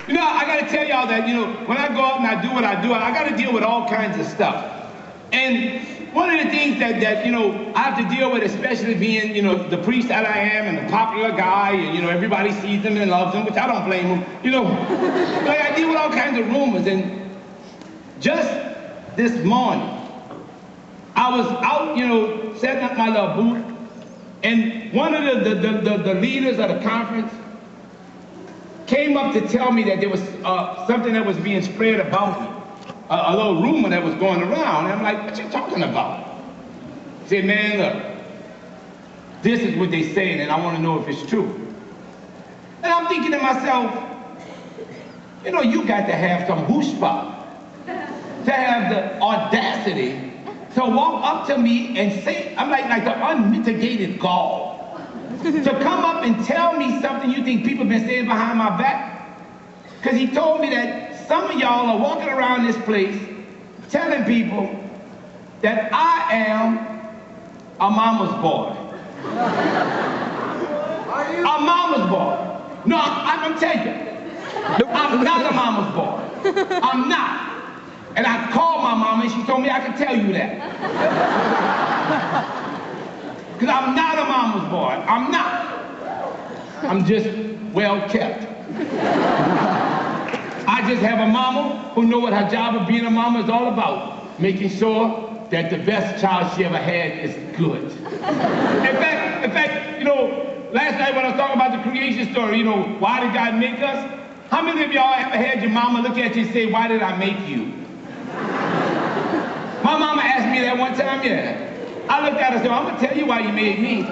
You know, I gotta tell y'all that, you know, when I go out and I do what I do, I gotta deal with all kinds of stuff. And one of the things that, you know, I have to deal with, especially being, you know, the priest that I am and the popular guy, and, you know, everybody sees him and loves him, which I don't blame him, you know. Like, I deal with all kinds of rumors, and just this morning, I was out, you know, setting up my little booth, and one of the leaders of the conference came up to tell me that there was something that was being spread about me, a little rumor that was going around. And I'm like, what you talking about? He said, man, look, this is what they saying, and I want to know if it's true. And I'm thinking to myself, you know, you got to have some chutzpah to have the audacity to walk up to me and say, I'm like the unmitigated gall, to come up and tell me something you think people have been saying behind my back. Because he told me that some of y'all are walking around this place telling people that I am a mama's boy. A mama's boy. No, I'm telling you, I'm not a mama's boy. I'm not. And I called my mama and she told me I could tell you that. Because I'm not a mama's boy. I'm not. I'm just well kept. I just have a mama who knows what her job of being a mama is all about. Making sure that the best child she ever had is good. In fact, you know, last night when I was talking about the creation story, you know, why did God make us? How many of y'all ever had your mama look at you and say, why did I make you? My mama asked me that one time, yeah. I looked at her and said, I'm gonna tell you why you made me.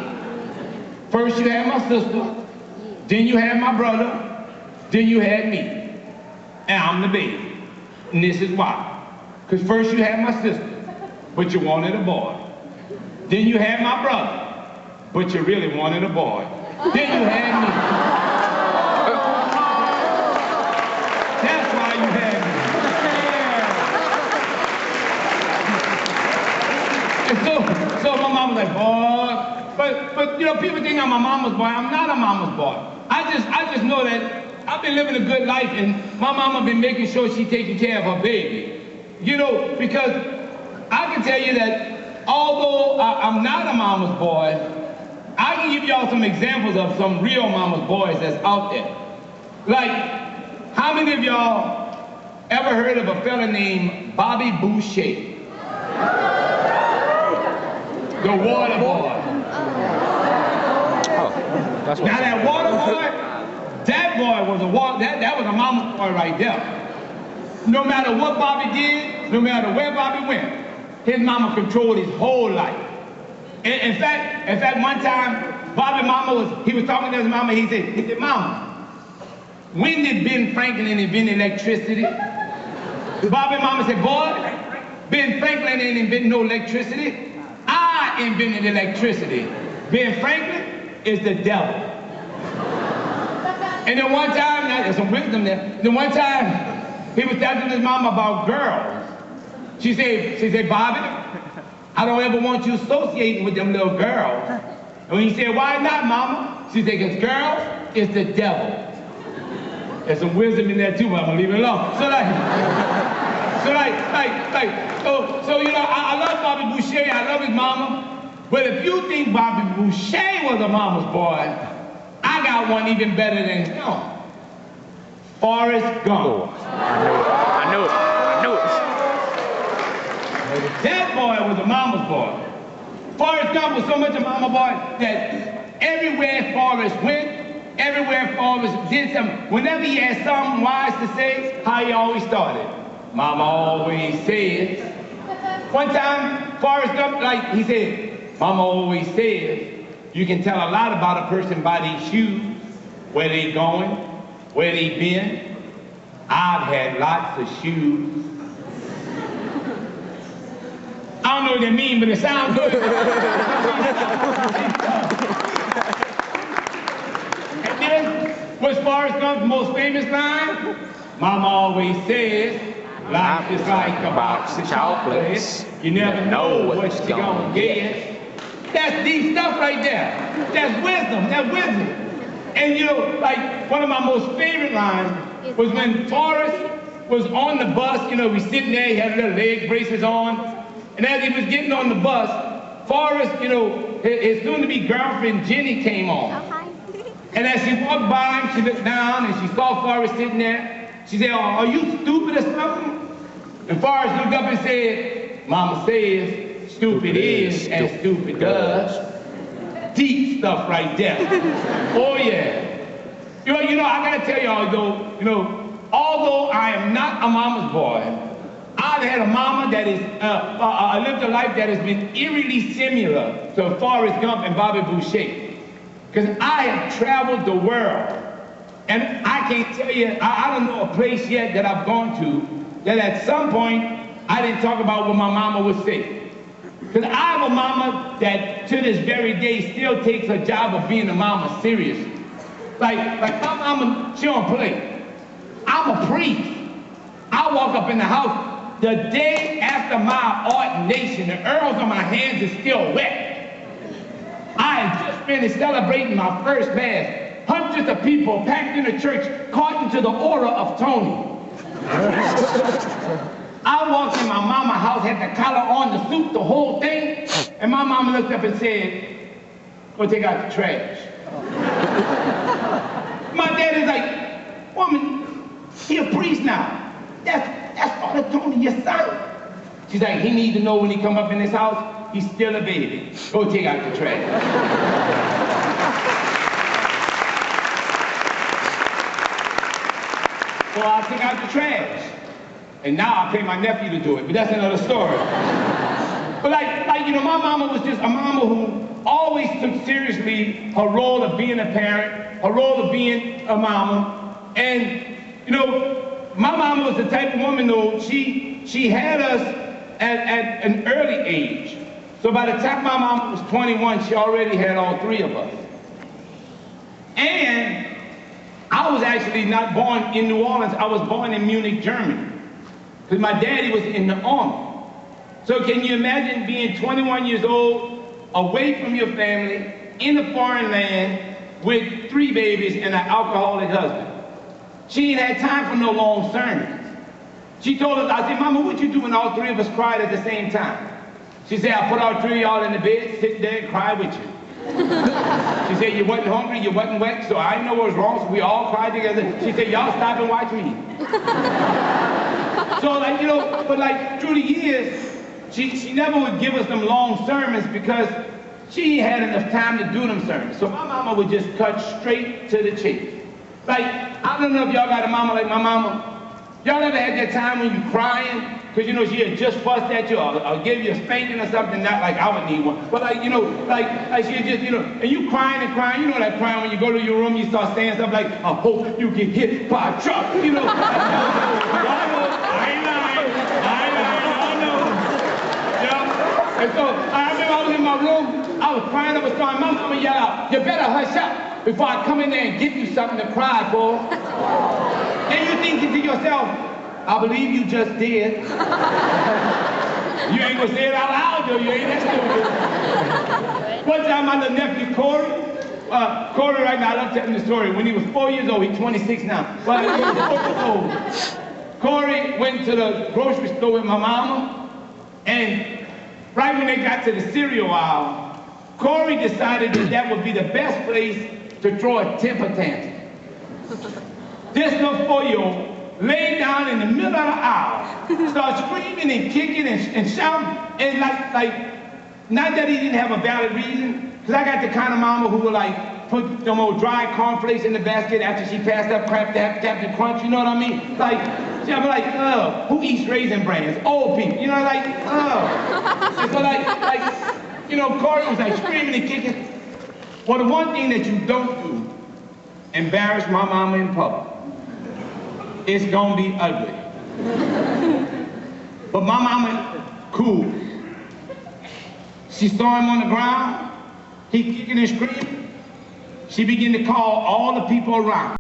First you had my sister, then you had my brother, then you had me. And I'm the baby. And this is why. Because first you had my sister, but you wanted a boy. Then you had my brother, but you really wanted a boy. Then you had me. That's why you had me. And so my mom was like, boy, but you know, people think I'm a mama's boy. I'm not a mama's boy. I just know that I've been living a good life, and my mama been making sure she's taking care of her baby. You know, because I can tell you that although I'm not a mama's boy, I can give y'all some examples of some real mama's boys that's out there. Like, how many of y'all ever heard of a fella named Bobby Boucher? The water boy. Oh, that's what. Now that water boy, that boy was that was a mama's boy right there. No matter what Bobby did, no matter where Bobby went, his mama controlled his whole life. In fact, one time, Bobby mama he was talking to his mama, he said, Mama, when did Ben Franklin invent electricity? Bobby mama said, boy, Ben Franklin ain't invented no electricity. I invented electricity. Ben Franklin is the devil. And then one time, now there's some wisdom there. Then one time, he was talking to his mama about girls. She said, Bobby, I don't ever want you associating with them little girls. And when he said, why not, mama? She said, because girls is the devil. There's some wisdom in there too, but I'm gonna leave it alone. So you know, I love Bobby Boucher, I love his mama. But if you think Bobby Boucher was a mama's boy, I got one even better than him. Forrest Gump. I knew it. That boy was a mama's boy. Forrest Gump was so much a mama boy that everywhere Forrest went, everywhere Forrest did something, whenever he had something wise to say, how he always started. Mama always says. One time, Forrest Gump, like he said, Mama always says, you can tell a lot about a person by their shoes, where they going, where they been. I've had lots of shoes. I don't know what they mean, but it sounds good. And then, what's Forrest Gump's most famous line? Mama always says, life is like a box of chocolates. You never know what you're gonna get. That's deep stuff right there. That's wisdom. And you know, like one of my most favorite lines was when Forrest was on the bus. You know, we sitting there, he had little leg braces on. And as he was getting on the bus, Forrest, you know, his soon-to-be girlfriend, Jenny, came on. And as she walked by him, she looked down and she saw Forrest sitting there. She said, are you stupid or something? And Forrest looked up and said, Mama says, stupid is as stupid does. Deep stuff right there. Oh yeah. You know, I gotta tell y'all though, you know, although I am not a mama's boy, I've had a mama that is, lived a life that has been eerily similar to Forrest Gump and Bobby Boucher. Because I have traveled the world, and I can't tell you, I don't know a place yet that I've gone to that at some point I didn't talk about what my mama would say. Because I have a mama that to this very day still takes her job of being a mama seriously. Like my mama, she don't play. I'm a priest. I walk up in the house the day after my ordination, the earls on my hands is still wet. I had just finished celebrating my first mass. Hundreds of people packed in the church, caught into the order of Tony. I walked in my mama's house, had the collar on, the suit, the whole thing, and my mama looked up and said, go take out the trash. My dad is like, woman, he a priest now. That's Father Tony, your son. She's like, he needs to know when he come up in this house, he's still a baby. Go take out the trash. Well, I took out the trash. And now I pay my nephew to do it, but that's another story. But like, you know, my mama was just a mama who always took seriously her role of being a parent, her role of being a mama. And, you know, my mama was the type of woman, though, she had us at an early age. So by the time my mama was 21, she already had all three of us. And I was actually not born in New Orleans, I was born in Munich, Germany. Because my daddy was in the army. So can you imagine being 21 years old, away from your family, in a foreign land, with 3 babies and an alcoholic husband? She ain't had time for no long sermons. She told us, I said, Mama, what you do when all 3 of us cried at the same time? She said, I put all 3 of y'all in the bed, sit there and cry with you. She said, you wasn't hungry, you wasn't wet, so I didn't know what was wrong, so we all cried together. She said, y'all stop and watch me. So like, you know, but like through the years, she never would give us them long sermons because she had enough time to do them sermons. So my mama would just cut straight to the chase. Like, I don't know if y'all got a mama like my mama. Y'all ever had that time when you crying? Because, you know, she had just fussed at you or gave you a spanking or something, not like I would need one. But like, you know, like she had just, you know, and you crying and crying. You know that crying when you go to your room, you start saying stuff like, I hope you get hit by a truck. You know, y'all know, I ain't lying, y'all know. Yeah. And so I remember I was in my room, I was crying up a storm. My mama yelled out, you better hush up before I come in there and give you something to cry for. And you thinking to yourself, I believe you just did. You ain't gonna say it out loud, though. You ain't that stupid. One time, my little nephew, Corey right now, I love telling the story. When he was 4 years old, he's 26 now. But he was 4 years old. Corey went to the grocery store with my mama, and right when they got to the cereal aisle, Corey decided that that would be the best place to throw a temper tantrum. This little 4-year-old laid down in the middle of the aisle, started screaming and kicking and shouting, and like, not that he didn't have a valid reason, because I got the kind of mama who would like put them old dry cornflakes in the basket after she passed up crap to have Captain Crunch, you know what I mean? Like, she'd be like, oh, who eats Raisin Brands? Old people, you know, like, oh. And so like, you know, Corey was like screaming and kicking. Well, the one thing that you don't do, embarrass my mama in public. It's gonna be ugly. But my mama, cool. She saw him on the ground, he kicking and screaming. She began to call all the people around.